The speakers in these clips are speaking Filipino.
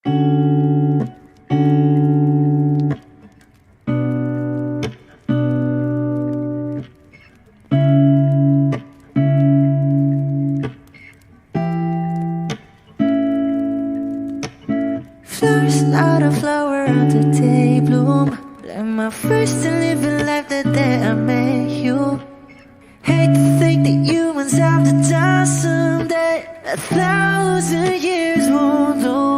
Flowers, not a flower on the day bloom. Like my first and living life the day I met you. Hate to think that humans have the time someday. 1,000 years won't do.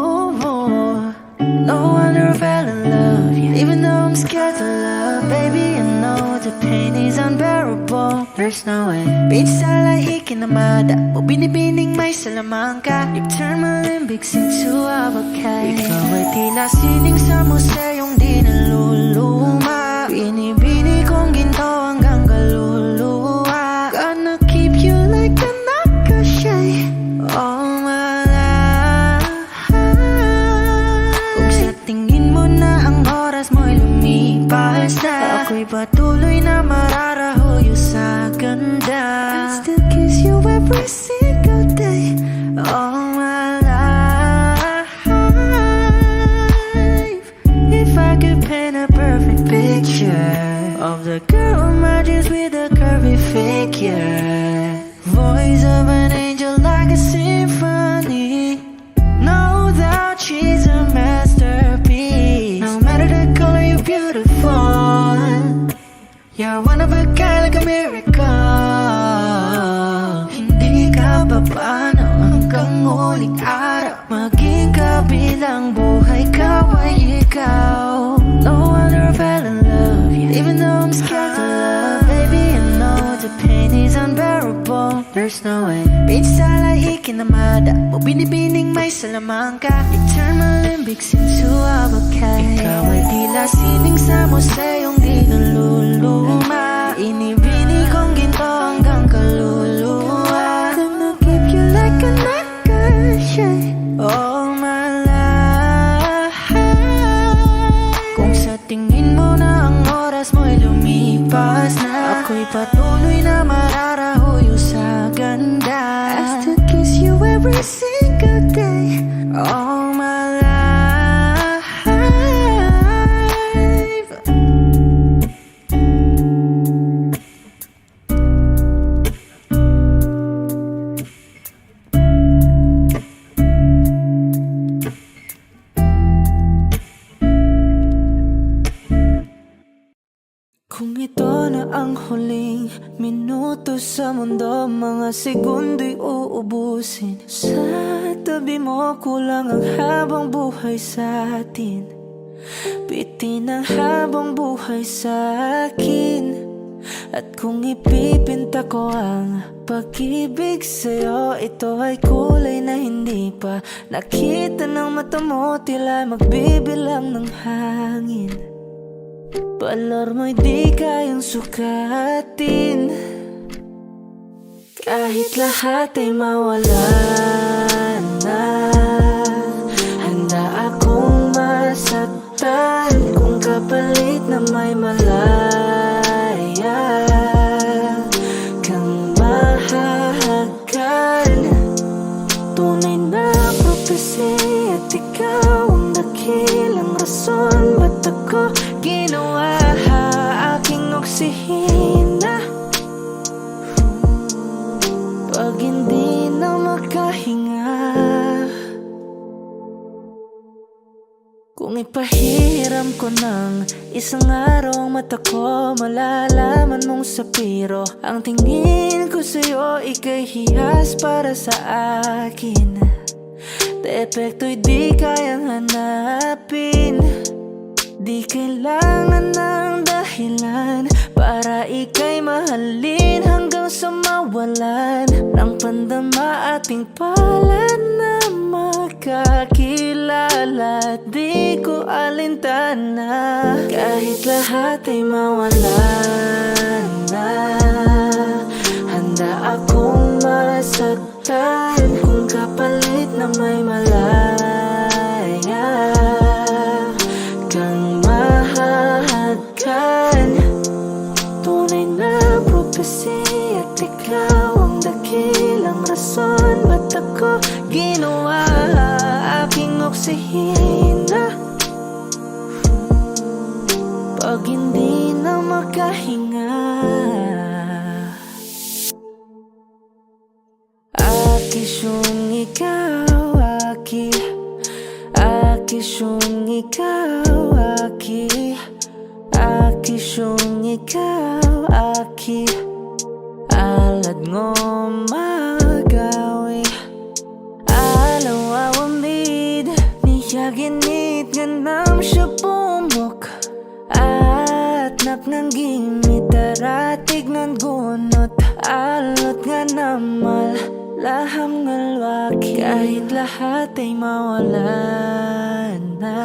No wonder I fell in love, yeah. Even though I'm scared to love, baby, I know the pain is unbearable. There's no way. Pinsala ikinamada mo binibining may salamangka. You've turned my limbics into avocado. Ikaw ay tila sining sa museyong di naluluma. Binibini kong ginto hanggang kaluluwa. Gonna keep you like a nakashay all my life. Kung sa tingin mo na ang oras mo'y lumipas na, ako'y patuloy na mararahuyo sa ganda. I'll still kiss you every single day all my life. If I could paint a perfect picture of the girl in my dreams with a curvy figure, voice of an angel like a symphony, no doubt she's a masterpiece. No matter the color, you're beautiful. You're one of a kind, like a miracle. Hindi ka papano hanggang huling araw. Maging kabilang buhay ka ay ikaw. No wonder I fell in love, yeah. Even though I'm scared to love, baby, I know the pain is unbearable. There's no way. Pinsala ikinamada mo binibining may salamangka. You turn my limbics into avocado. Ikaw ay tila sining sa museyong di naluluma. Inibini kong ginto hanggang kaluluwa. Gonna keep you like a nakashay all my life. Kung sa tingin mo na ang oras mo'y lumipas na, ako'y patuloy na mararahuyo sa ganda. I still kiss you every single day all my life. Kung ito na ang huling minuto sa mundo, mga segundo'y uubusin. Sa tabi mo kulang ang habang buhay sa atin. Bitin ang habang buhay sa akin. At kung ipipinta ko ang pag-ibig sa'yo, ito ay kulay na hindi pa nakita ng mata mo, tila magbibilang ng hangin. Balor mo'y di kayang sukatin. Kahit lahat ay mawala na, handa akong masaktan kung kapalit na may malaya kang mahahagan. Tunay na prophecy at ikaw ang dakilang rason ba't ako ginawa aking oksihina. Pag hindi na makahinga, kung ipahiram ko ng isang araw ang mata ko, malalaman mong sapiro ang tingin ko sa'yo, ika'y hiyas para sa akin. Depekto'y di kayang hanapin. Di kailangan ng dahilan para ika'y mahalin hanggang sa mawalan ng pandama ating palad na makakilala. Di ko alintana kahit lahat ay mawalan na, handa akong masaktan kung kapalit na may malaya kang mahahagan. Tunay na prophecy at ikaw ang dakilang rason ba't ako ginawa aking oksihina. hihina pag hindi na makahinga. Akisyong ikaw, akisyong ikaw, akisyong ikaw, alad ngo magawi alaw awamid niya ginit ganam siya pumok at naknanggimit taratig ng gunot alot nga namal laham ngalwaki kahit lahat ay mawala na.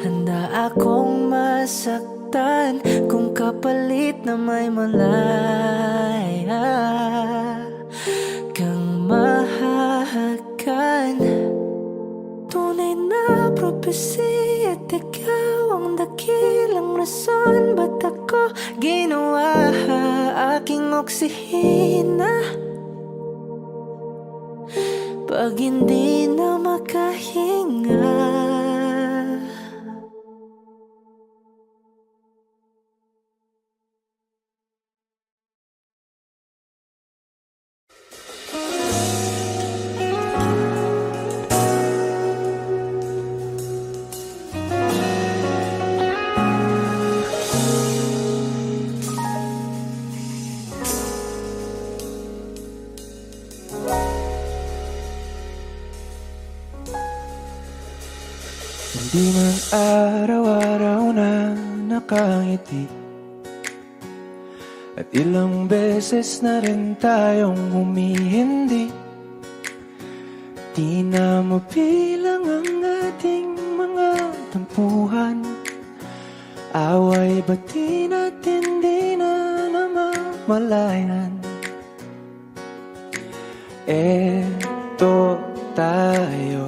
Handa akong masaktan kung kapalit na may malaya kang mahahakan. Tunay na propesya at ikaw ang dakilang rason ba't ako ginawa aking oksihina pag hindi na makahinga. Hindi man araw-araw na nakangiti at ilang beses na rin tayong humihindi. Di na mabilang ang ating mga tampuhan. Away ba't di natin di na namamalayan? Eto tayo,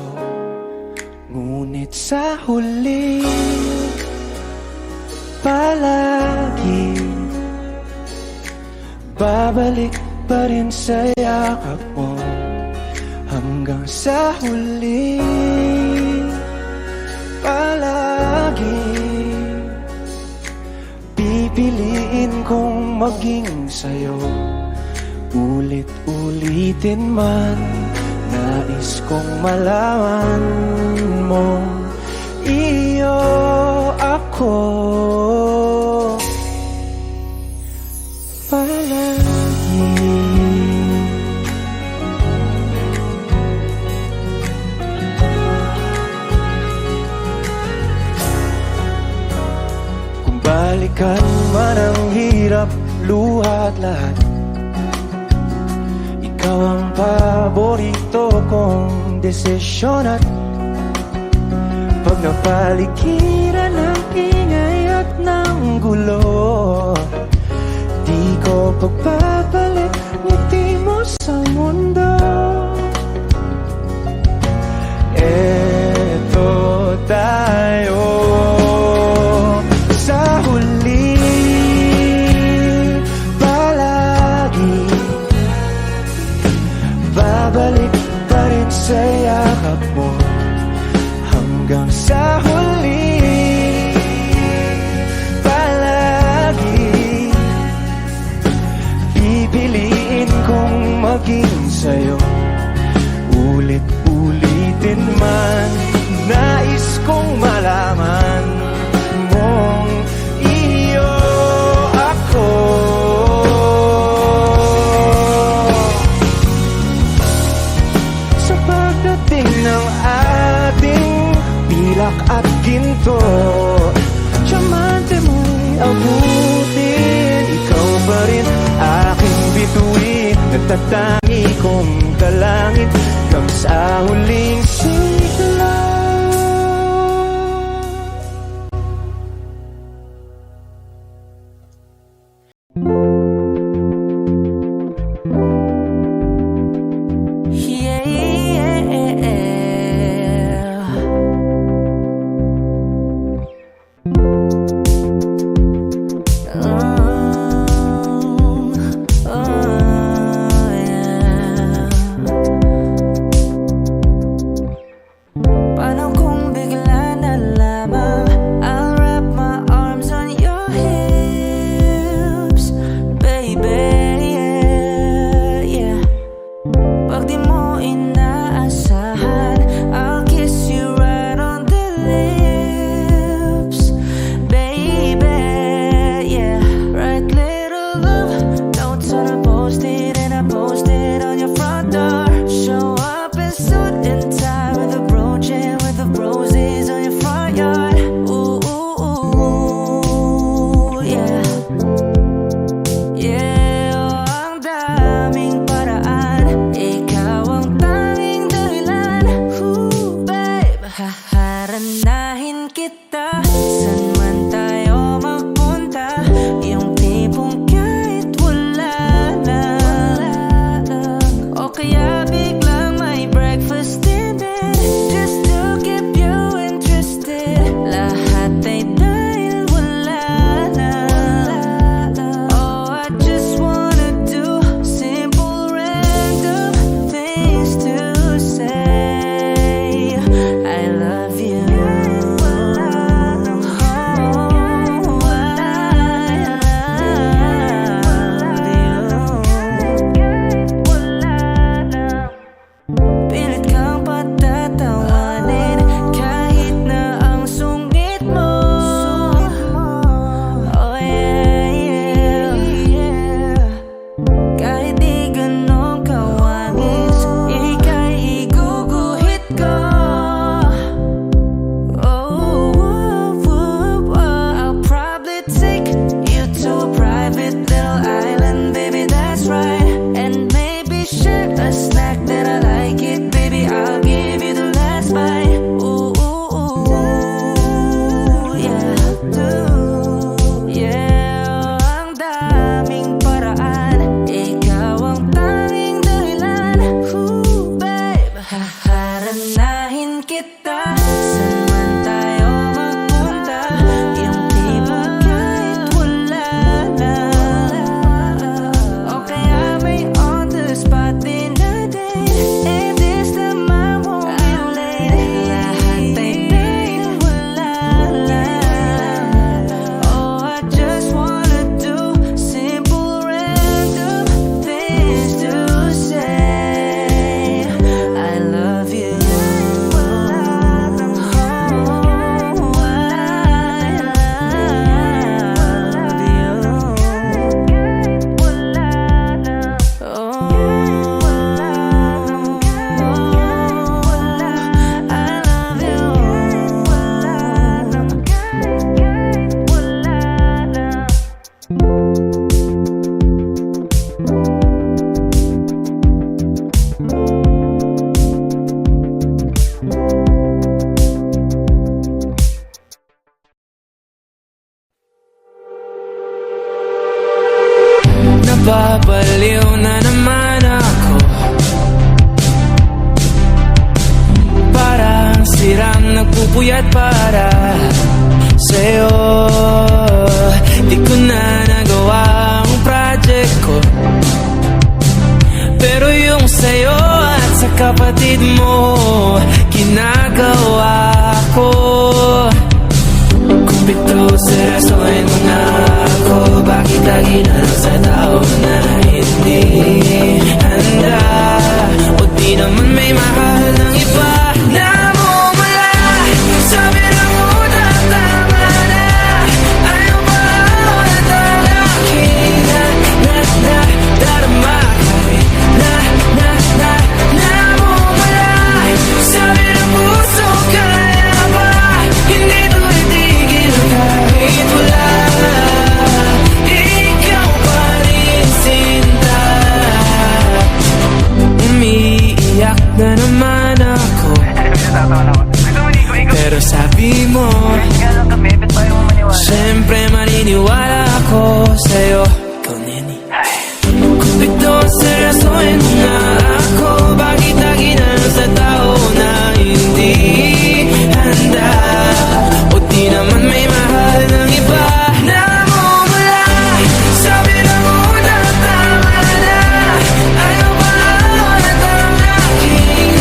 ngunit sa huli palagi babalik pa rin sa yakap mo hanggang sa huli. Palagi pipiliin kong maging sa'yo, ulit-ulitin man. Nais kong malaman mo, iyo ako palagi. Kung balikan man ang hirap, luha at lahat, ikaw ang paborito kong desisyon. At pag napaligiran ng ingay at ng gulo, di ko pagpapalit ngiti mo sa mundo. Eto tayo sa huli palagi, babalik pa rin sa yakap mo hanggang sa huli. Palagi pipiliin kong maging sa'yo, ulit-ulitin man. Nais kong malaman mong iyo ako. Sa pagdating ng ating pilak at ginto, diamante mo'y abutin, ikaw pa rin aking bituin. Nagtatangi kong kalangit hanggang sa huling sigla. Haharanahin kita, saan man tayo magpunta. Yung tipong kahit wala na, o kaya biglang may breakfast in bed, just to keep you interested. Lahat ay dahil wala na. Oh, I just wanna do simple random things to say. I love you. Pilit kang patatawanin kahit na ang sungit mo. Oh yeah, yeah, yeah. Kahit di ganong kawangis, ika'y iguguhit ko. I'll probably take you to a private little island, baby, that's right. And maybe share a snack that I like it, baby, I'll give you the last bite. Ooh, ooh, ooh, yeah, yeah. Ang daming paraan, ikaw ang tanging dahilan. Ooh, babe, haharanahin kita, saan man tayo magpunta. Yung tipong kahit wala na, o kaya may on the spot din na date. And this time I won't be late. Lahat ay dahil wala lang. Oh, I just wanna do simple random things to say. I love you. Nababaliw na naman ako, parang sirang nagpupuyat para sa'yo. Di ko na nagawa ang project ko, pero yung sa'yo at sa kapatid mo ginagawa ko. Kung pito seryosohin mo nga ako, bakit lagi na lang sa tao na hindi handa? O di naman may mahal ng iba na mumula sa bilang utang, tama na. Ayaw ba ako na talaking darama kahit na mumula sa bilang puso? Kaya ba hindi ito itigil kahit wala? Ikaw pa rin sinta. Umiiyak na naman ako, pero sabi mo siyempre maniniwala ako sa'yo. Ikaw, Neni. Kung ito seryosohin mo nga ako, bakit lagi na lang sa tao na hindi handa? O di naman may mahal ng iba na mumula sa bilang utang, tama na. Ayaw ba ako na talaking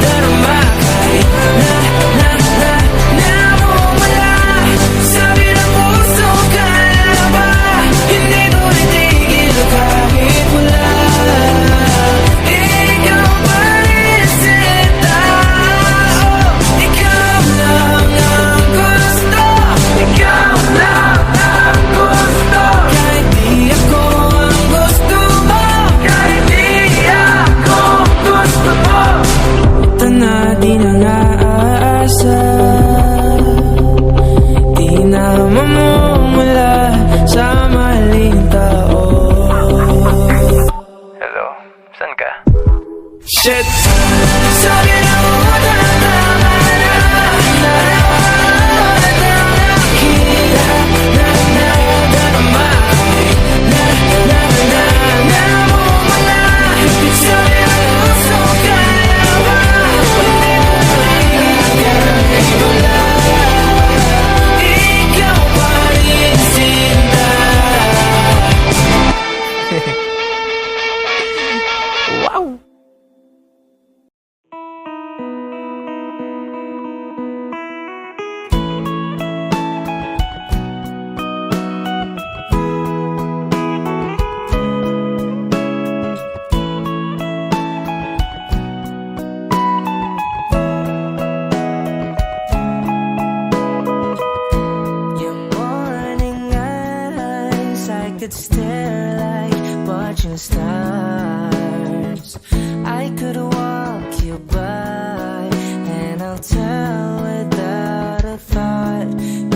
darama kahit na mumula sa bilang puso? Kaya ba hindi ito itigil kahit wala? Ikaw pa rin sinta. Ikaw lang ang gusto. Ikaw lang ang gusto. Kahit di ako ang gusto mo. Kahit di ako gusto mo. Ito na di na naaasa, di na mamumula sa maling tao. Hello, saan ka? Shit! Sabi na mo na could stare like watching stars. I could walk you by, and I'll tell without a thought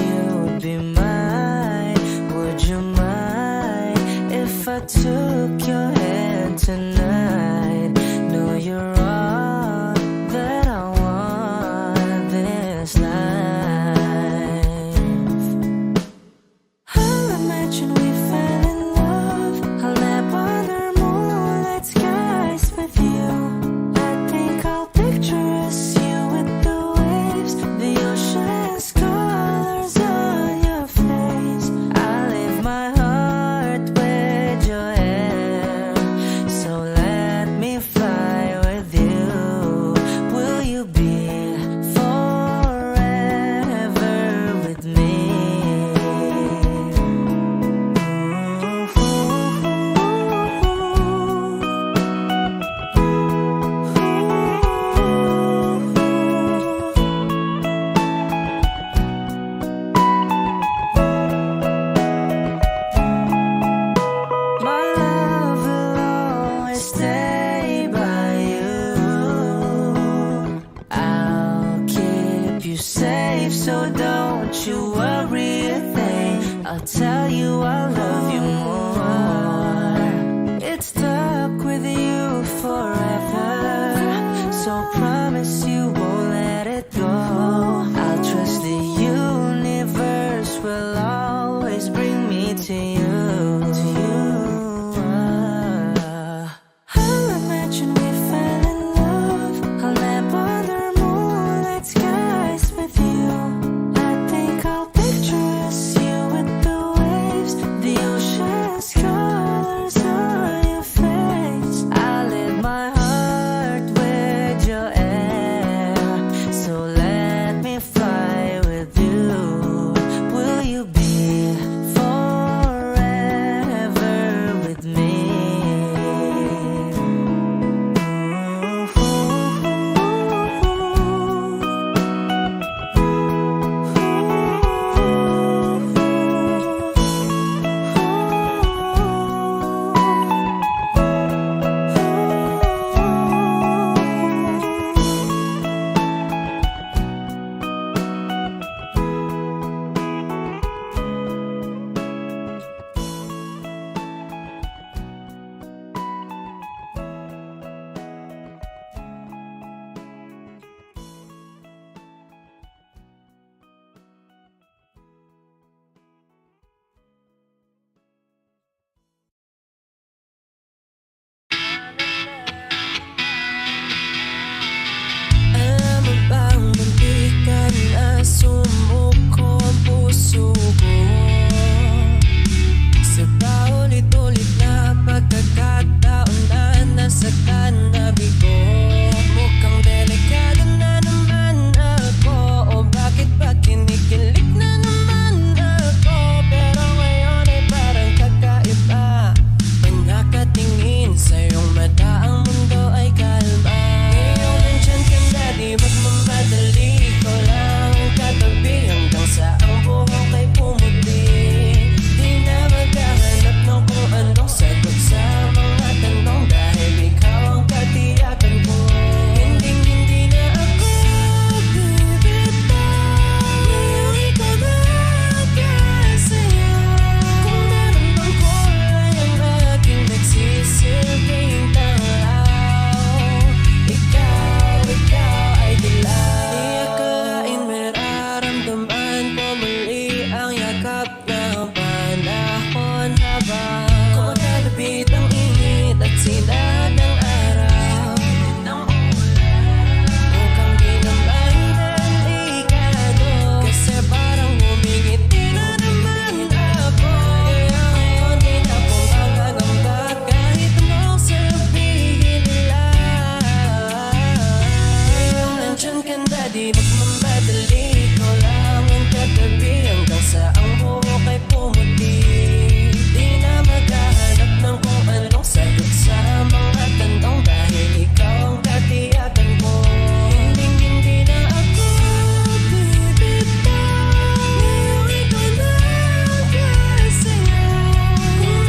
you would be mine. Would you mind if I took your hand tonight? No, you're all that I want this life. I'll imagine we fell in love. I'll nap under moonlit skies with you. I think I'll picture us, you with the waves, the ocean's colors on your face. I leave my heart with your hair, so let me fly with you. Will you be forever with me? My love will always stay by you. I'll keep you safe, so don't you worry a thing. I'll tell you I love you more. It's stuck with you forever, so promise you won't let it go. I'll trust the universe will always bring me to you. I'll imagine we fell in love. I'll nap under moonlit skies with you. I think I'll picture us, you with the waves, the ocean's colors on your face. I leave my heart with your air, so let me fly with you. Will you be forever with me? Alam mo bang muntikan na sumuko ang puso ko sa paulit-ulit na pagkakataon na nasaktan na bigo? Mukhang delikado na naman ako, o bakit ba kinikilig na naman ako? Pero ngayon ay parang kakaiba, pag nakatingin sa iyong mata ang mundo ay kalma. Ngayong nandyan ka na, di magmamadali, ko lang ang katabi hanggang sa ang buhok ay pumuti. Di na maghahanap ng kung anong sagot sa mga tanong, dahil ikaw ang katiyakan ko. Hindi na ako bibitaw, ngayong ikaw nagkasaya. Kung meron bang kulay ang aking nagsisilbing tanglaw, ikaw ay dilaw. Di akalain mararamdaman ko muli ang yakap ng panahon, habang kumakalapit ang init at sinag ng araw. Mukhang di naman delikado, kasi parang humingiti na naman ako. Kaya ngayon di na ako magagamba kahit anong sabihin nila. Ngayong nandyan ka na, di magmamadali, ko lang ang katabi hanggang sa ang buhok ay pumuti. Di na maghahanap ng kung anong sagot sa mga tanong, dahil ikaw ang katiyakan ko. Hindi na ako bibitaw, ngayong ikaw nagkasaya. Kung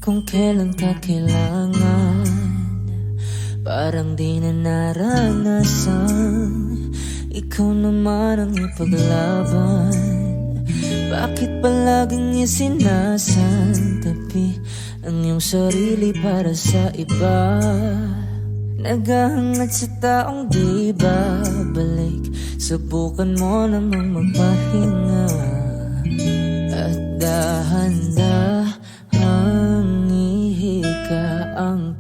kung kailan ka kailangan. Parang di na naranasan, ikaw naman ang ipaglaban. Bakit palaging isinasantabi ang iyong sarili para sa iba? Naghahangad sa taong di babalik, subukan mo namang magpahinga. At dahan-dahang ihika ang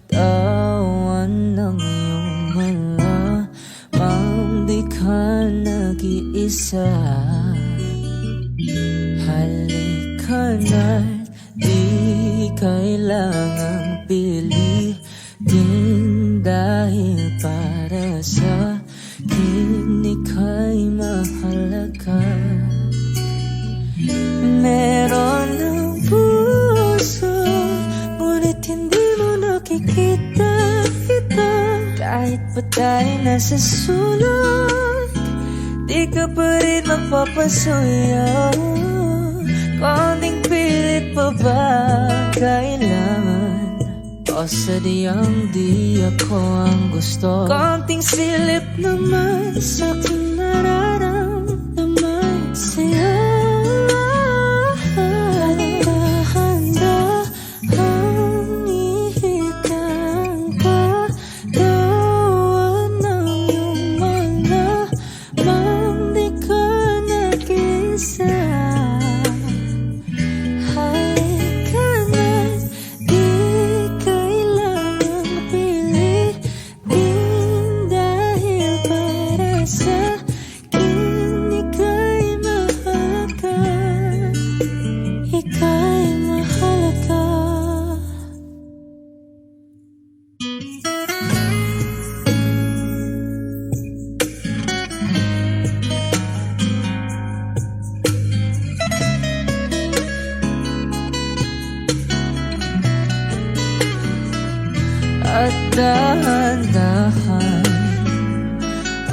katawan ng iyong malamang di ka nag-iisa. Halika na't di kailangang pilitin, dahil para sa akin ika'y mahalaga. Meron ng puso, ngunit hindi mo nakikita ito. Kahit pa tayo nasa sulok, di ka pa rin mapapasuyo. Konting pilit pa ba kailangan? O sadyang di ako ang gusto? Konting silip naman sa aking nararamdaman sa'yo. Handa-handang ihikang katawan ng iyong malamang di ka nag-isa. At dahan-dahan,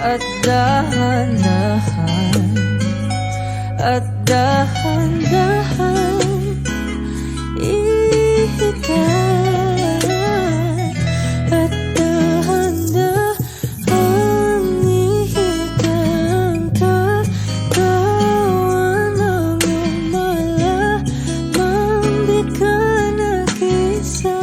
at dahan-dahan, at dahan-dahan ihikay. At dahan-dahan ihikang katawan ng iyong malamang di ka nag-isa.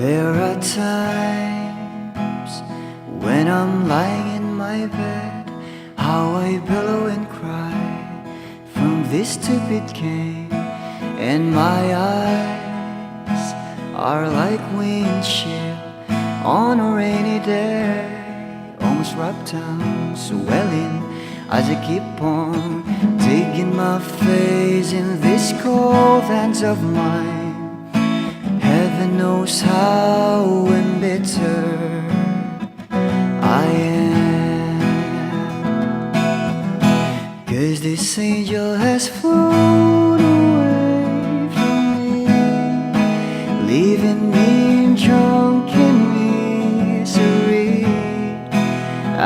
There are times when I'm lying in my bed, how I billow and cry from this stupid game, and my eyes are like windshield on a rainy day, almost wrapped down, swelling as I keep on digging my face in these cold hands of mine. Heaven knows how embittered I am, 'cause this angel has flown away from me, leaving me in drunk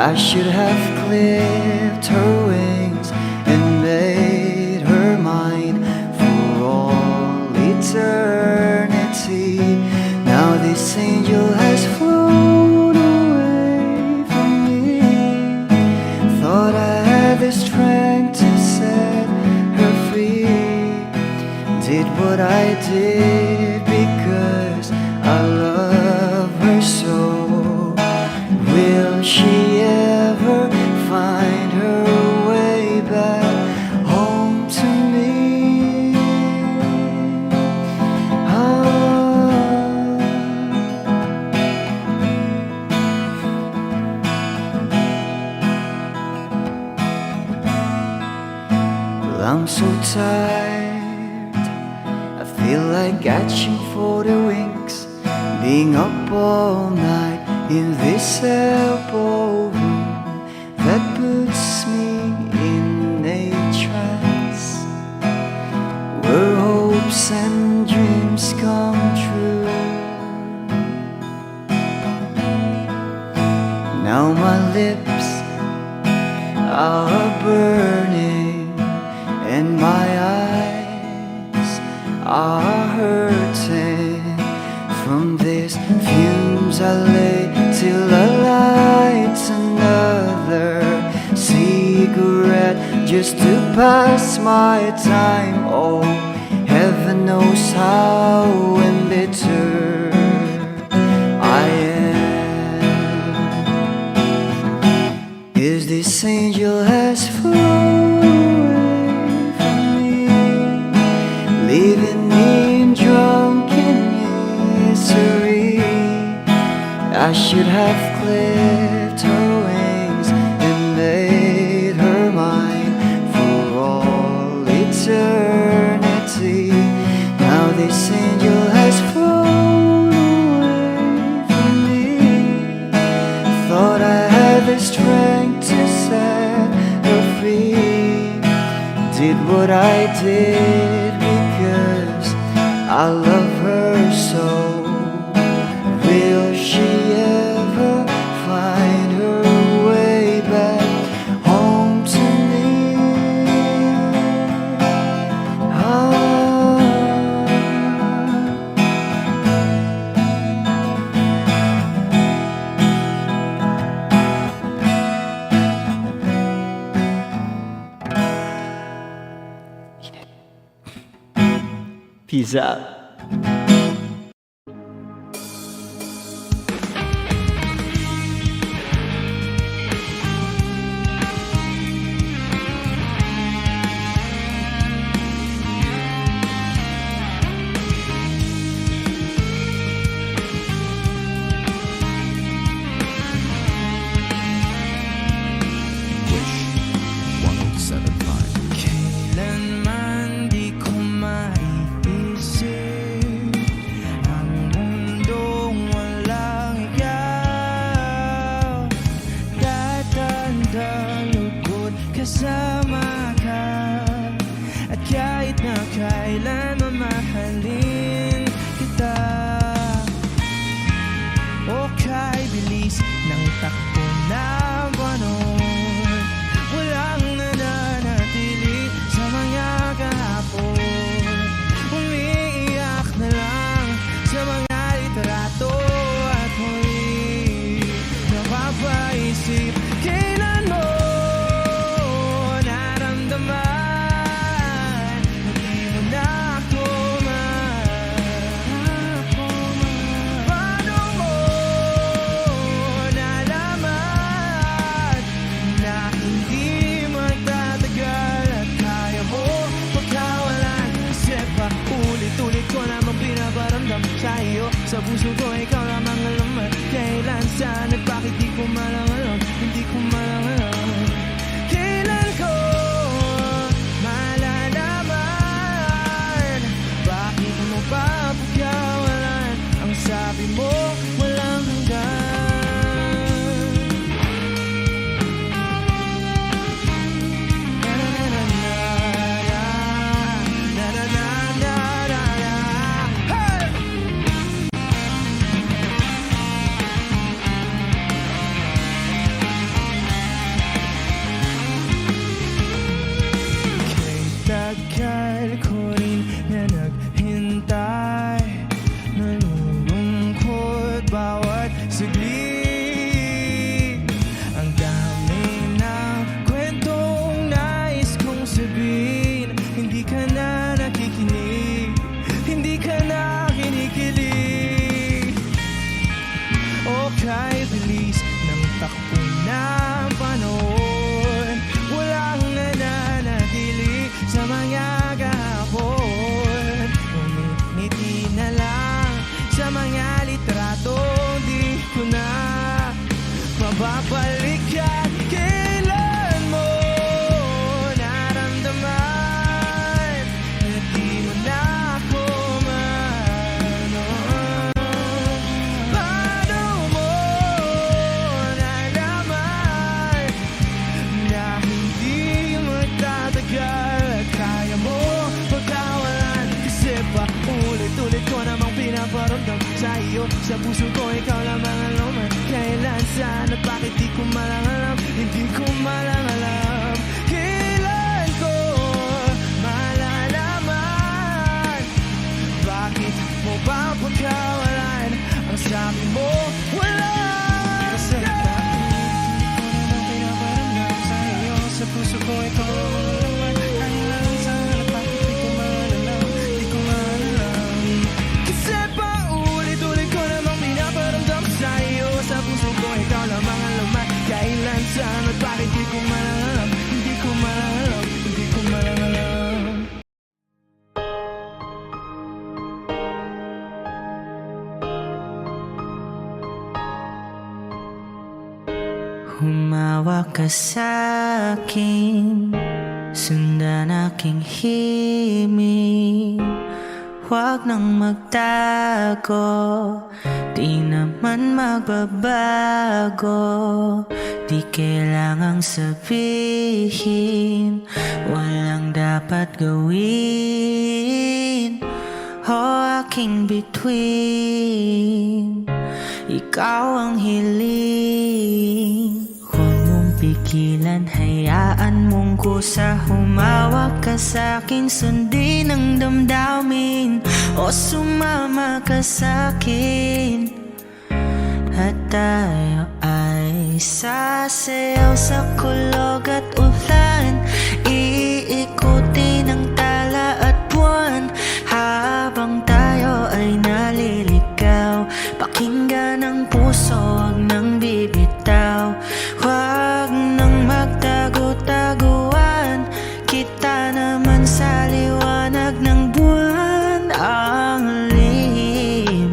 I should have clipped her wings and made her mine for all eternity. Now this angel has flown away from me. Thought I had the strength to set her free. Did what I did because I love her so. Will she ever find her way back home to me? Well, I'm so tired, I feel like catching for the wings, being up all night in this elbow room that puts me in a trance, where hopes and dreams come true. Now my lips are burning and my eyes are hurting from this fumes I lay till I light another cigarette just to pass my time. Oh, heaven knows how embittered I am. 'Cause this angel has flown away from me, leaving me drunk in misery. I should have clipped her wings and made her mine for all eternity. Now this angel has flown away from me. Thought I had the strength to set her free. Did what I did because I love her so. Will she ever find her way back home to me? Peace out. Kailanman di ko maiisip ang mundong walang ikaw. Tatanda lugod kasama ka, at kahit na kailan mamahalin kita. O kay bilis ng takbo ng buwan, walang nananatili sa mga kahapon. Umiiyak na lang sa mga litrato at huli napapaisip kailan mo naramdaman hindi mo na ako Paano mo nalaman saglit. Ang dami ng kwentong nais kong sabihin. Hindi ka na nakikinig, hindi ka na kinikilig. O kay bilis ng takbo ng panahon, walang nananatili sa mga kahapon. Umiti na lang sa mga litrato, di ko na mababalikan. Kailan mo naramdaman na di mo na ako manon? Paano mo nalaman na hindi magtatagal at kaya mo pagkawalan? Kasi pa ulit-ulit ko namang pinaparamdam sa iyo, sa puso ko ikaw lamang ang laman. Kailan, saan at bakit di ko malang alam, hindi ko malang alam. Kailan ko malalaman, bakit mo ba pagkawalan? Ang sabi mo, wala. Kasi bakit ko pinaparamdam sa iyo, sa puso ko ikaw lamang ang laman. Kailan, saan at bakit di ko malang alam, di ko malang alam. Kasi pa ulit-ulit ko namang pinaparamdam sa iyo, sa puso ko ikaw lamang ang laman. Kailan, saan at bakit di ko malang alam, hindi ko malang alam, hindi ko malang alam. Humawak ka sa'kin, sundan aking himig. Huwag nang magtago, di naman magbabago. Di kailangang sabihin, walang dapat gawin. O aking bituin, ikaw ang hiling. Huwag mong pigilan, hayaan mong kusa. Humawak ka sa'kin, sundin ang damdamin. O sumama ka sa'kin, at tayo ay sasayaw sa kulog at ulan. Iikutin ang tala at buwan, habang tayo ay naliligaw. Pakinggan ang puso, huwag nang bibitaw. Huwag nang magtago-taguan, kita naman sa liwanag ng buwan. Ang lihim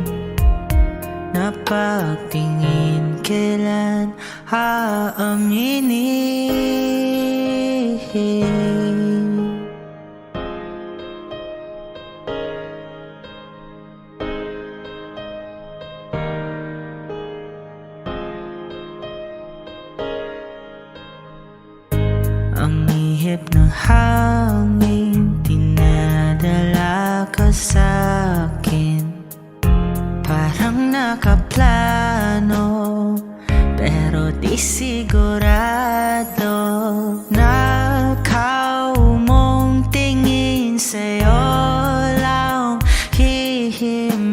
na pagtingin, kailan aaminin? Ang ihip ng hangin, dinadala ka sa'kin. Parang nakaplano, pero di sigurado. Nakaw mong tingin, sa'yo lang hihimbing.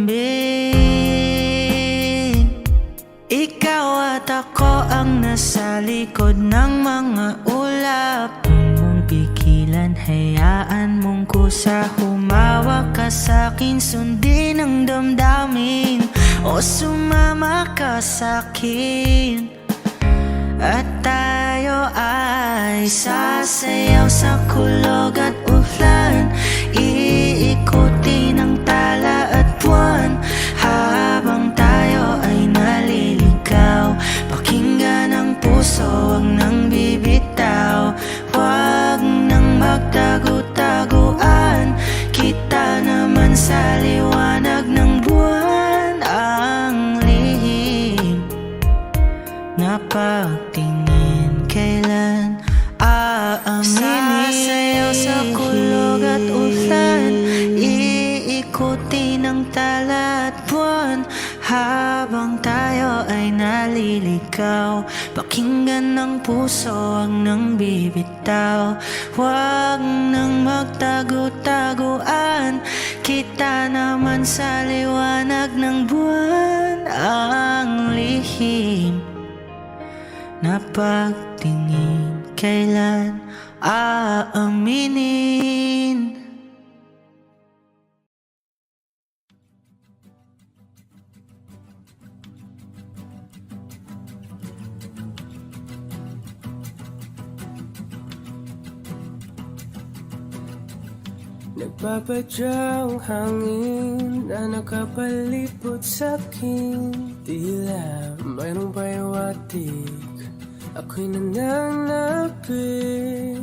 Ikaw at ako ang nasa likod ng mga ulap. Huwag mong pigilan, hayaan mong kusa. Humawak ka sa'kin, sundin ang damdamin. O sumama ka sa'kin, at tayo ay sasayaw sa kulog at ulan. Iikutin ang tala at buwan, habang tayo ay naliligaw. Pakinggan ang puso, huwag nang bibitaw. Huwag nang magtago-taguan, kita naman sa liwanag ng buwan. Ang lihim na pagtingin, kailan aaminin? Sasayaw sa kulog at ulan, iikutin ang tala at buwan, habang tayo ay naliligaw. Pakinggan ng puso, huwag nang bibitaw. Huwag nang magtago-taguan, kita naman sa liwanag ng buwan. ang lihim na pagtingin, kailan aaminin? Nagpapadyang hangin na nakapalipot sa'kin. Tila mayroong payawatik, ako'y nananapit.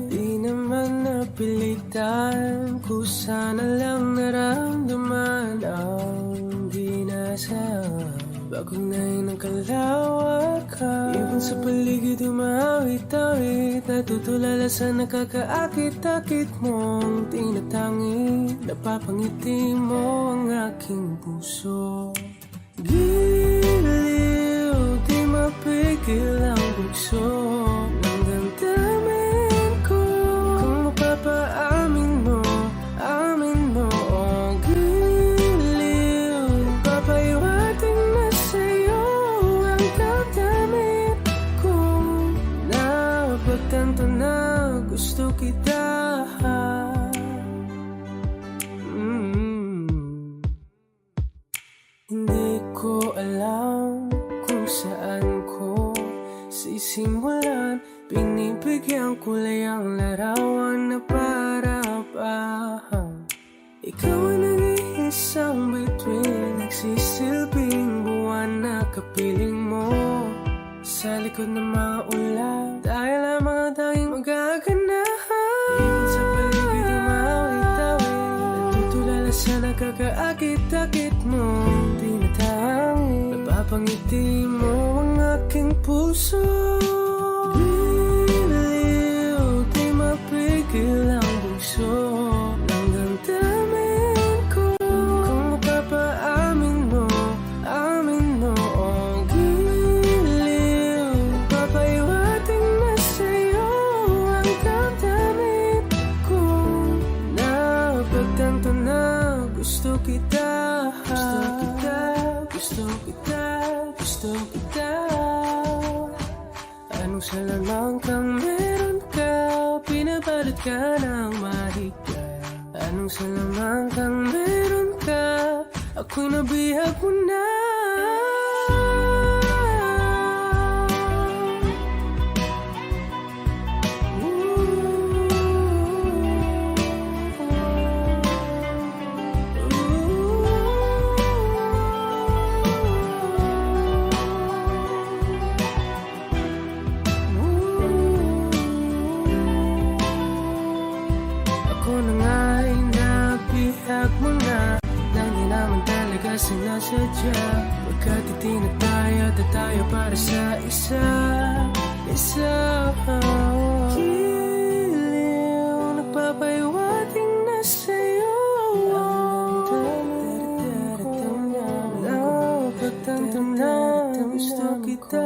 Di naman napilitan, kusana lang naramdaman ang dinasal. Bagong ngayon ang kalawakan, ibon sa paligid umawit-awit. Natutulala sa nakakaakit-akit mong tinatangi. Napapangiti mo ang aking puso. Giliw, di mapigil ang bugso ng damdamin ko. Kung mapapaamin mo, amin mo. Oh, giliw, papaiwating na sa'yo ang damdamin ko. Napagtanto na gusto kita. Hindi ko alam kung saan ko sisimulan. Binibigyan kulay ang larawan na parapahan. Ikaw ang nag-iisang bituin, nagsisilbing buwan na kapiling mo. Sa likod ng mga ulan, dahil lamang ang tanging magaganahan. Ibon sa paligid umawit-awit, natutulala sa nakakaakit-akit mo. Tinatangi, napapangiti mo ang aking puso. Giliw, di mapigil ang bugso ng damdamin ko. Kung mapapaamin mo, amin mo. Oh, giliw, papaiwating na sa'yo ang damdamin ko. Napagtanto na gusto kita. Gusto kita, gusto kita. Anong salamang kang meron ka, pinabalot ka ng mahigpit. Anong salamang kang meron ka, ako'y nabihag mo na. Sinasadya, pagkat itinataya tayo para sa isa. Giliw, nagpapaiwating na sa'yo ang damdamin ko. Napagtanto na gusto kita.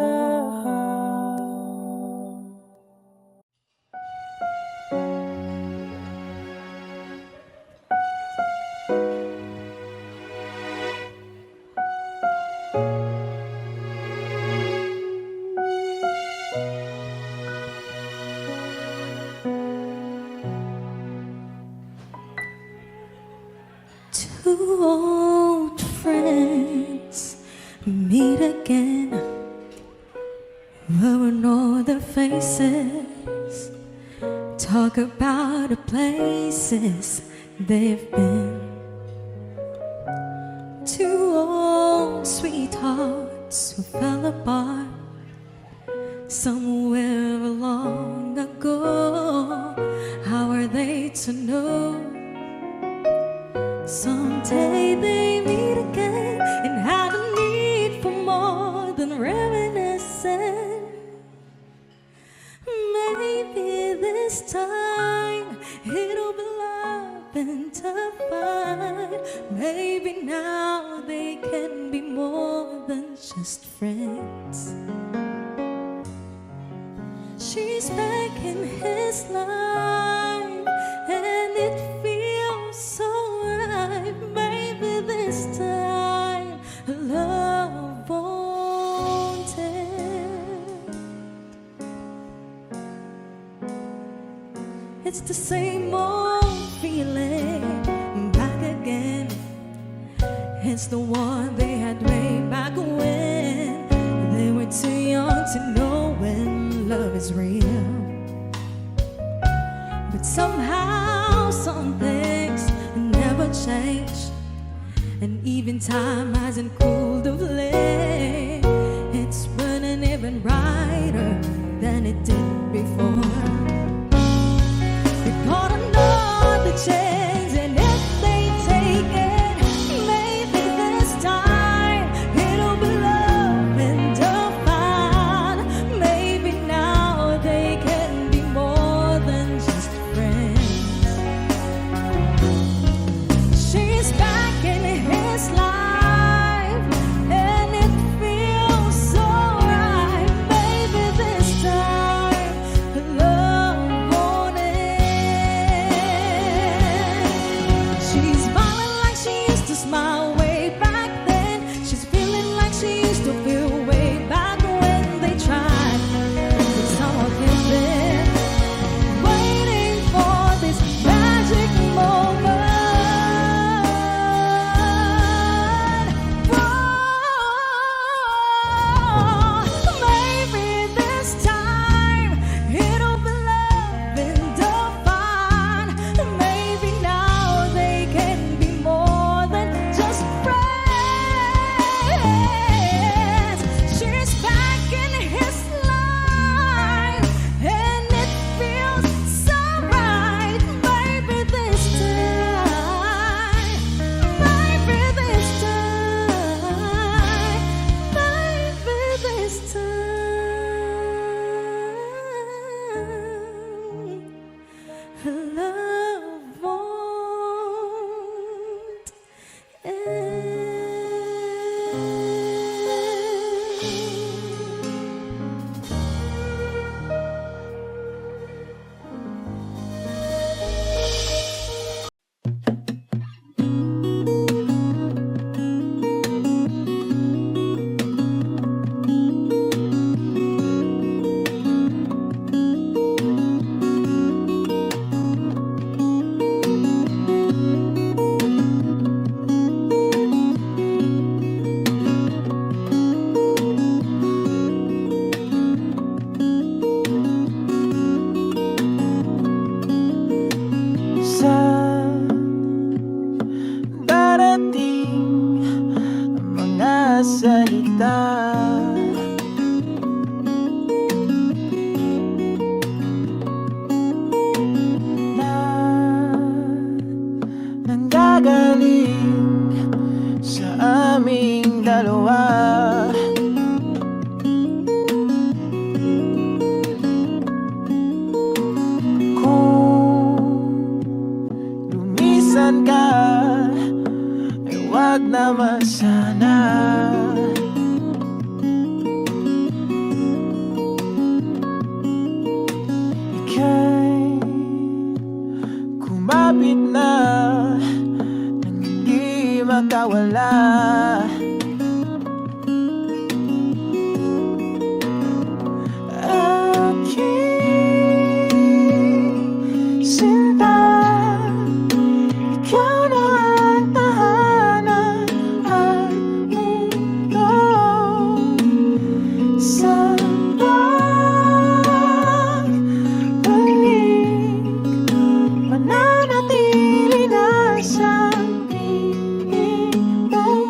Two old friends meet again, rubbing all their faces, talk about the places they've been. Two old sweethearts who fell apart somewhere long ago. How are they to know? Someday they meet again and have a need for more than reminiscing. Maybe this time it'll be love and tough fight. Maybe now they can be more than just friends. She's back in his life and it feels so right. Maybe this time love won't pretend. It's the same old feeling back again. It's the one they had way back when they were too young to know when love is real. But somehow some things never change, and even time hasn't cooled of late. It's burning even brighter than it did before. They got another chance, and if they take it, maybe this time it'll be love and defined. Maybe now they can be more than just friends. She's back in his life, and it feels so right. Maybe this time love won't end. She's smiling like she used to smile way back then. She's feeling like she used to feel way back when they tried. But someone came there, waiting for this magic moment. Maybe this time it'll be love and defined. Maybe now they can be more than just friends. She's back in his life, and it feels so right. Maybe this time, maybe this time, maybe this time, love won't end. Saan darating ang mga salita? Na nanggagaling sa aming dalawa. Kung lumisan ka, ay wag naman sana. Ika'y kumapit na nang hindi makawala. Aking sinta, ikaw na ang tahanan at mundo. Sa pagbalik, mananatili na sa piling mo.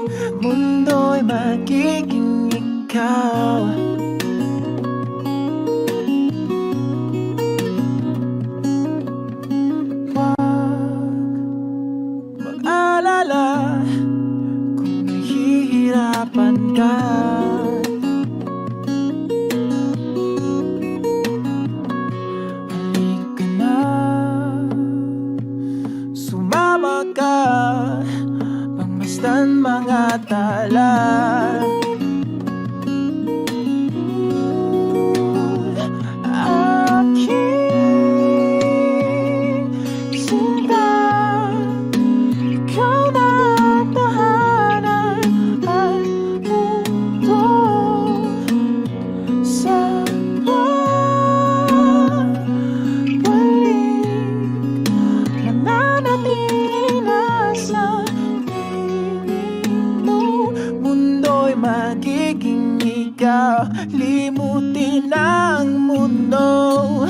limutin ang mundo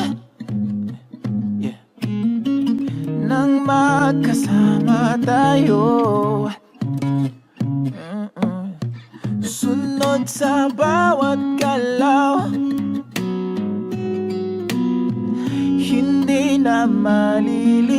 nang magkasama tayo. Sunod sa bawat galaw, hindi na maliligaw.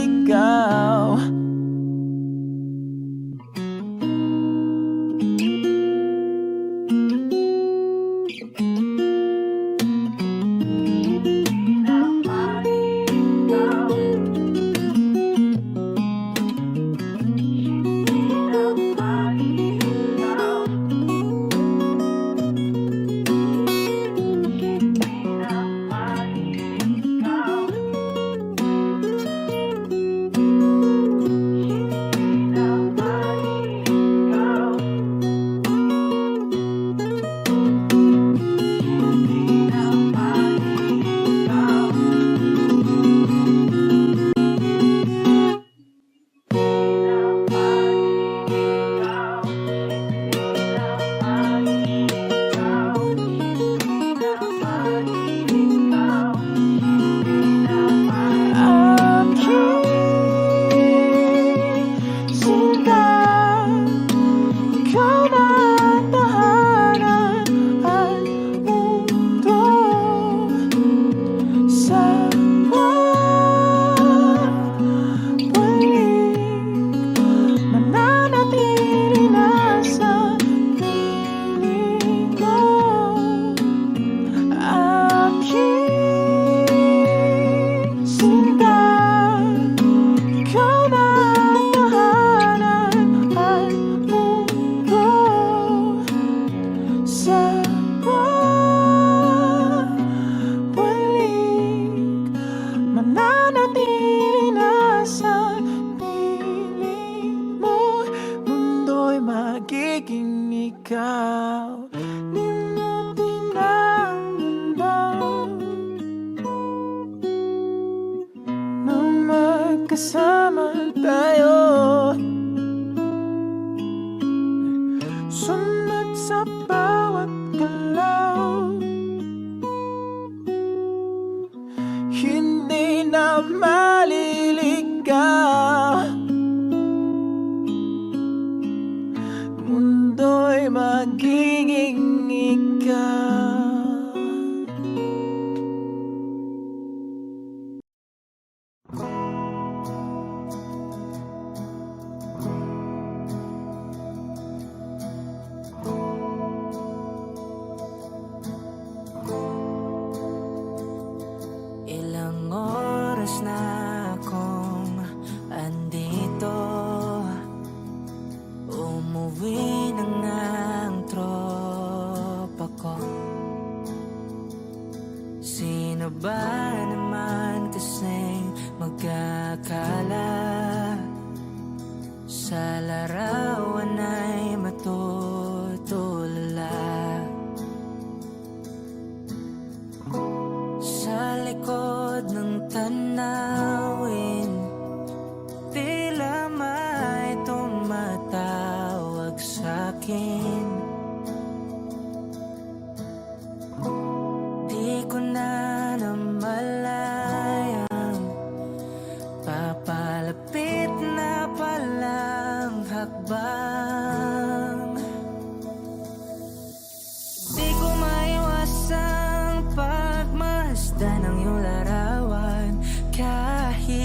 Magiging ikaw, limutin ang mundo nang magkasama tayo. Sunod sa bawat galaw, hindi na maliligaw. Mundo'y magiging ikaw. Ilang oras na akong andito, umuwi na nga ang tropa ko. Sino ba naman kasing magkakala sa larawan ay matutulala? Sa likod ng tanawin, tila may tumatawag sa'kin. Di ko na namalayang papalapit na palang hakbang. Di ko maiwasang pagmasdan ng iyong larawan kahit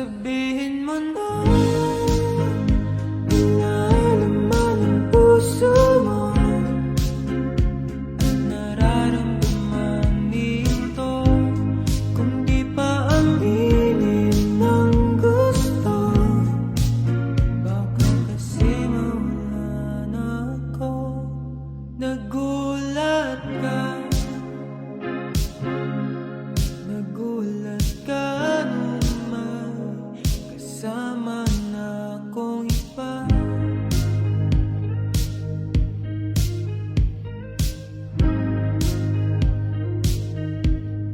Sabihin mo na nilalaman ang puso mo at nararamdaman nito. Kung di pa aminin ng gusto, baka kasi mawalan ako. Nagulat ka, nagulat ka nung may kasama na akong iba.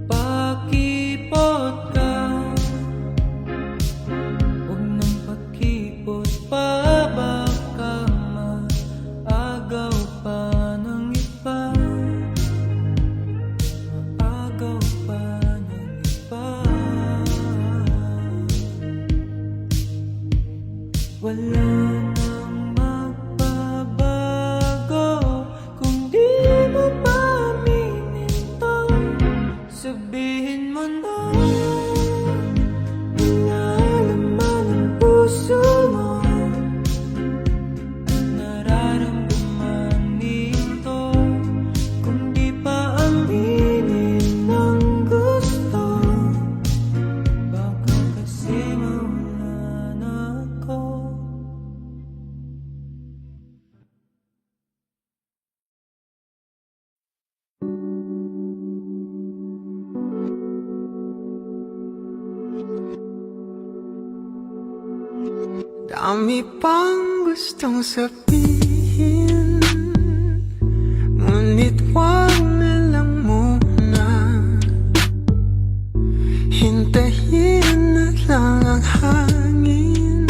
Pakipot ka, huwag nang pakipot pa, baka maagaw pa ng iba. Maagaw pa ng iba. Wala nang magbabago kung di mo pa aminin to. Sabihin mo na nilalaman ang puso mo at nararamdaman nito. Kung di pa aminin ng gusto, baka kasi mawalan ako. Dami pang gustong sabihin, ngunit wag na lang muna. Hintayin na lang ang hangin,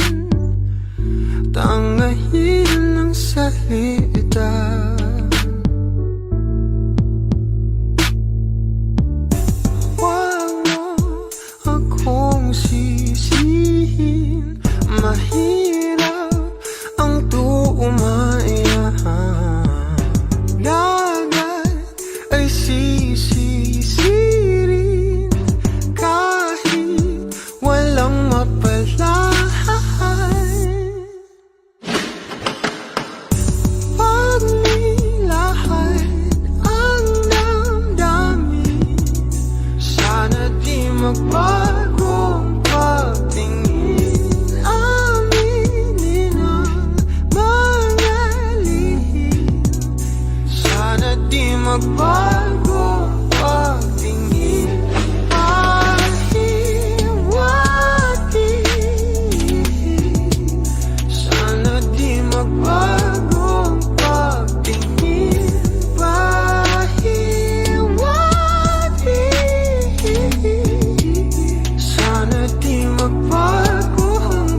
tangayin ang salita. Wag mo akong sisihin, mahirap ang tuumaya. Dagat ay sisisirin kahit walang mapalay. Pag nilahad ang damdamin, sana di magbagong pagtingin. Aminin ang mga lihim, sana di magbago pagtingin. Pahiwati, sana di magbago pagtingin. Pahiwati, sana di magbago ang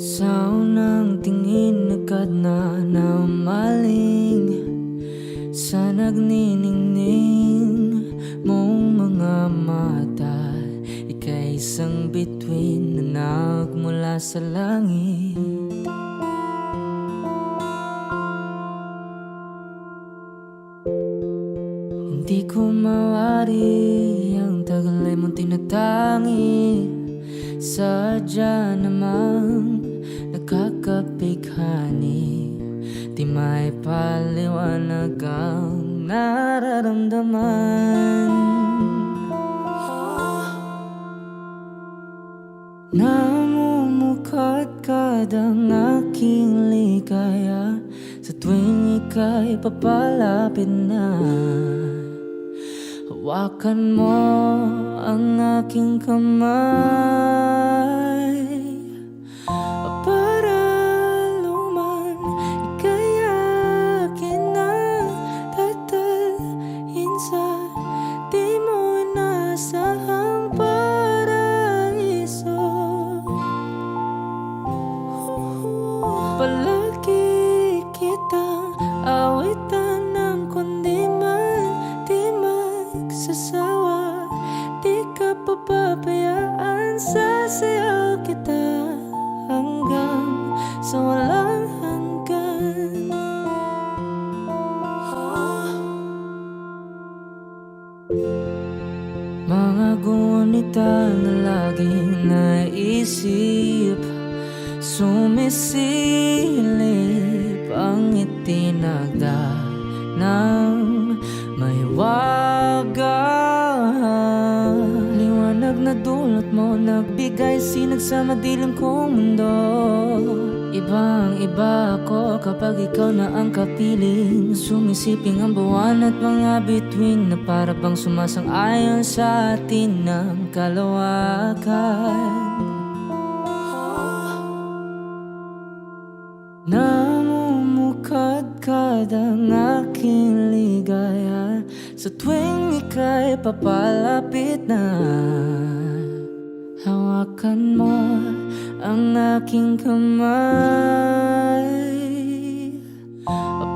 Sa unang tingin agad na namaling sa nagniningning mong mga mata. Ika'y isang bituin na nagmula sa langit. Hindi ko mawari ang tagal ay mong tinatangi. Sadya namang nakakapighani, di may paliwanag ang nararamdaman. Namumukat kadang aking ligaya Sa tuwing ika'y papalapit na, hawakan mo ang aking kamay. Para luman, ika'y akin na tatalhin sa di mo inasahang paraiso. Palagi kitang awitan ng kundi man di magsasawa. Di ka papabayaan, sasayaw kita hanggang sa walang hanggan. Mga gunita na laging naisip, sumisilip ang itinagda ng mahiwagang liwanag na dulot mo, nagbigay sinag sa madilim kong mundo. Ibang iba ako kapag ikaw na ang kapiling, sumisiping ang buwan at mga bituin na para bang sumasang-ayon sa atin ng kalawakan. Namumukadkad ang aking ligaya sa tuwing ika'y papalapit na, hawakan mo ang aking kamay.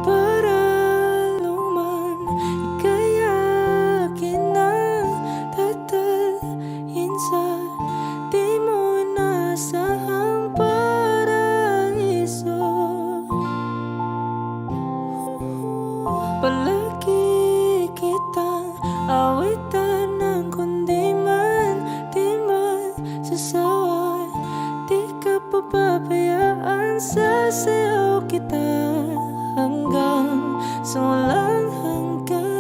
Para luman, ika'y akin na tatalhin sa di mo inasahang paraiso. Palagi kitang awitan ng kundi man di magsasawa. Di ka pababayaan, sasayaw kita hanggang sa walang hanggan.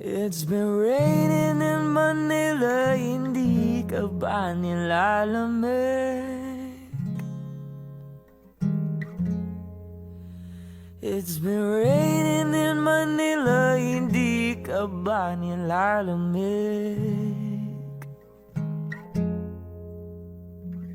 It's been raining in Manila, hindi ka ba nilalamig? It's been raining in Manila, hindi ka ba nilalamig?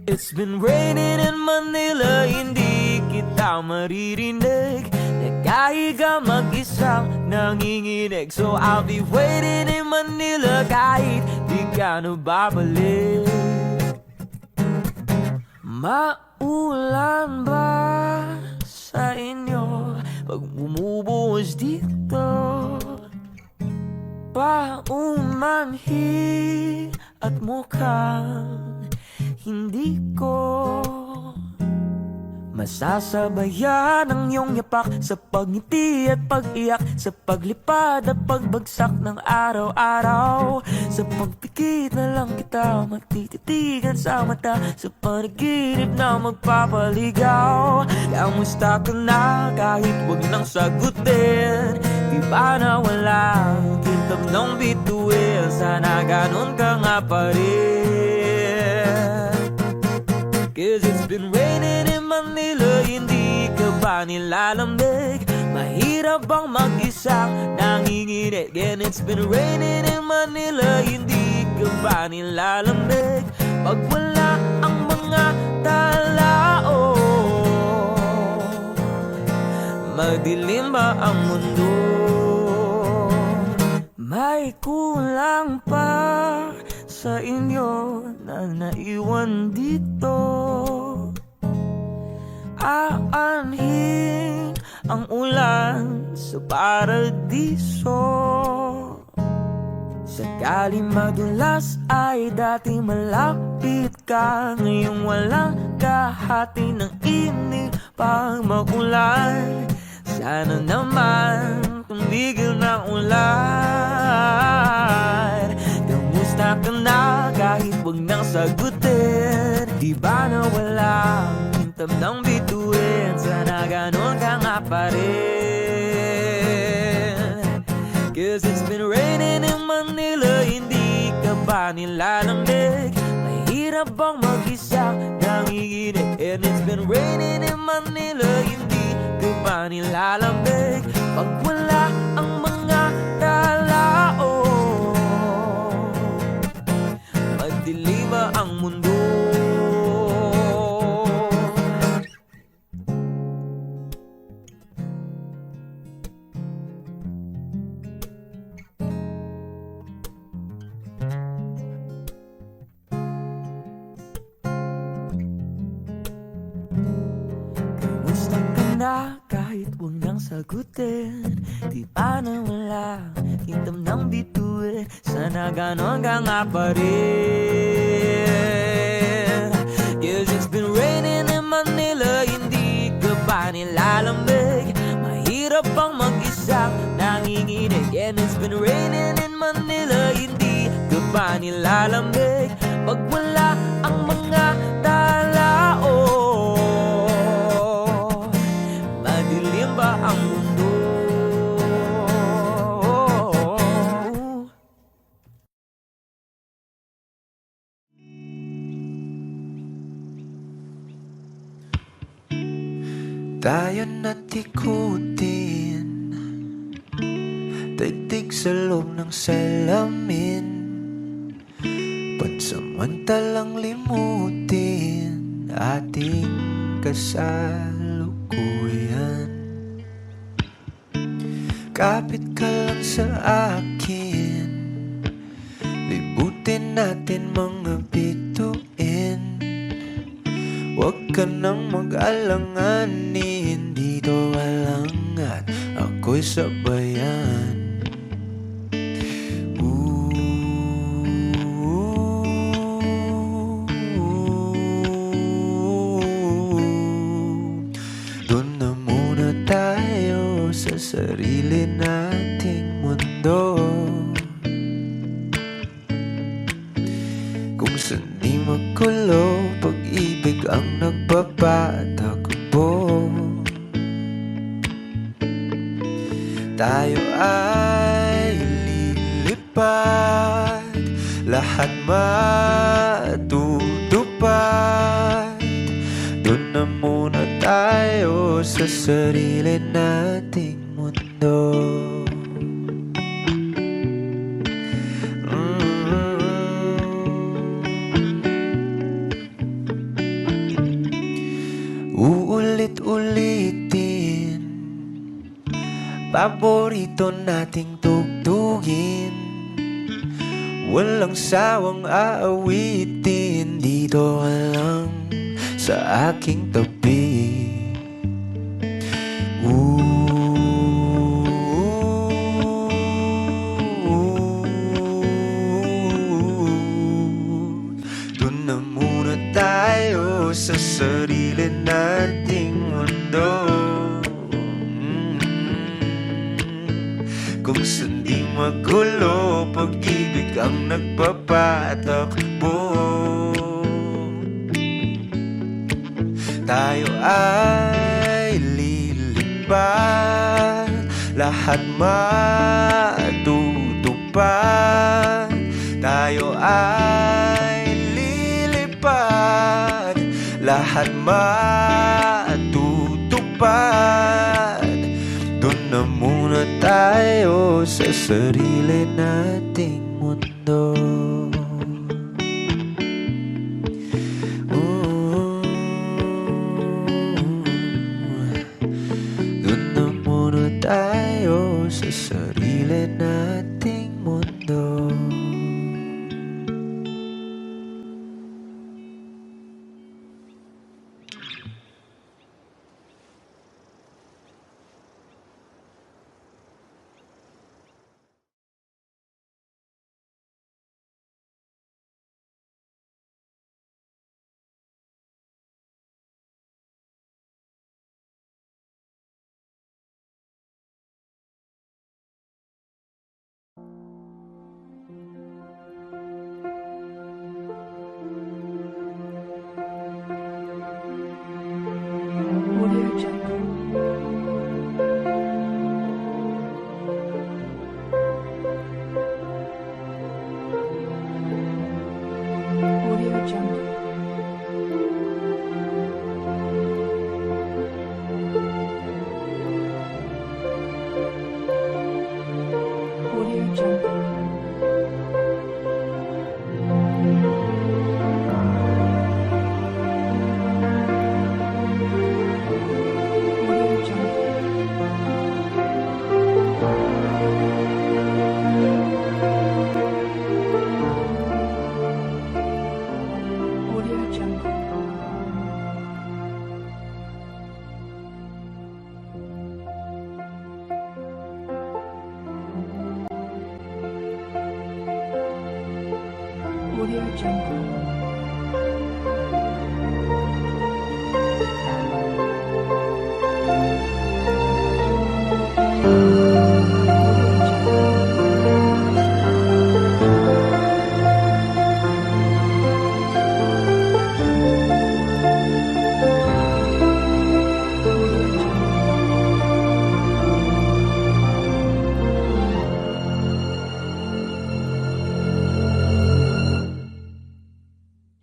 It's been raining in Manila, hindi kita maririnig. Nagkahiga mag-isang nanginginig. So I'll be waiting in Manila kahit di ka na babalik. Maulan ba sa inyo pag bumubuhos dito? Paumanhi at mukhang hindi ko masasabayan ang iyong yapak sa pagngiti at pag-iyak, sa paglipad at pagbagsak ng araw-araw. Sa pagpikit na lang kita matititigan sa mata, sa panaginip na magpapaligaw. Kamusta ka na kahit wag nang sagutin? Di ba na walang kintab ng bituin? Sana ganun ka nga pa rin. Cause it's been raining in Manila, hindi ka ba nilalamig? Mahirap bang mag-isang nanginginig? And it's been raining in Manila, hindi ka ba nilalamig? Pag wala ang mga talao, madilim ba ang mundo? May kulang pa sa inyo na naiwan dito. Aanhin ang ulan sa paradiso. Sakali madulas ay dati malapit ka, ngayong walang kahati ng init pag magulan. Sana naman tumigil na ulan. Kamusta ka na kahit wag nang sagutin? Di ba nawala ang hintab ng bituin? Sana ganon ka nga pa rin. Cause it's been raining in Manila, hindi ka ba nilalamig? Mahirap bang mag-isa nanginginig? And it's been raining in Manila, hindi ka ba nilalamig? Pag wala ang mga tao, madilim ba ang mundo? Kamusta ka na kahit wag nang sagutin? Di ba na wala hintam ng bituin? Sana ganon ka nga pa rin. Cause it's been raining in Manila, hindi ka ba nilalamig? Mahirap bang mag-isa nanginginig? And it's been raining in Manila, hindi ka ba nilalamig? Pag wala ang mga tao, madilim ba ang mundo? Tayo na't ikutin, daigdig sa loob ng salamin, pansamantalang limutin ating kasalukuyan. Kapit ka lang sa akin, libutin natin mga bituin. Huwag ka nang mag-alanganin, dito ka lang at ako'y sabayan. Doon na muna tayo sa sarili nating mundo, kung saan di magulo, pag-ibig ang nagpapatakbo. Tayo ay lilipad, lahat matutupad. Doon na muna tayo sa sarili nating mundo. Uulit-ulitin, paborito nating tugtugin, walang sawang aawitin. Dito ka lang sa aking tabi. Doon na muna tayo sa sarili nating mundo, kung saan di magulo, pag-ibig ang nagpapatakbo. Tayo ay lilipad, lahat matutupad. Tayo ay lilipad, lahat matutupad. Doon na muna tayo sa sarili nating mundo. Doon na muna tayo sa sarili nating mundo.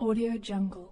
Audio Jungle.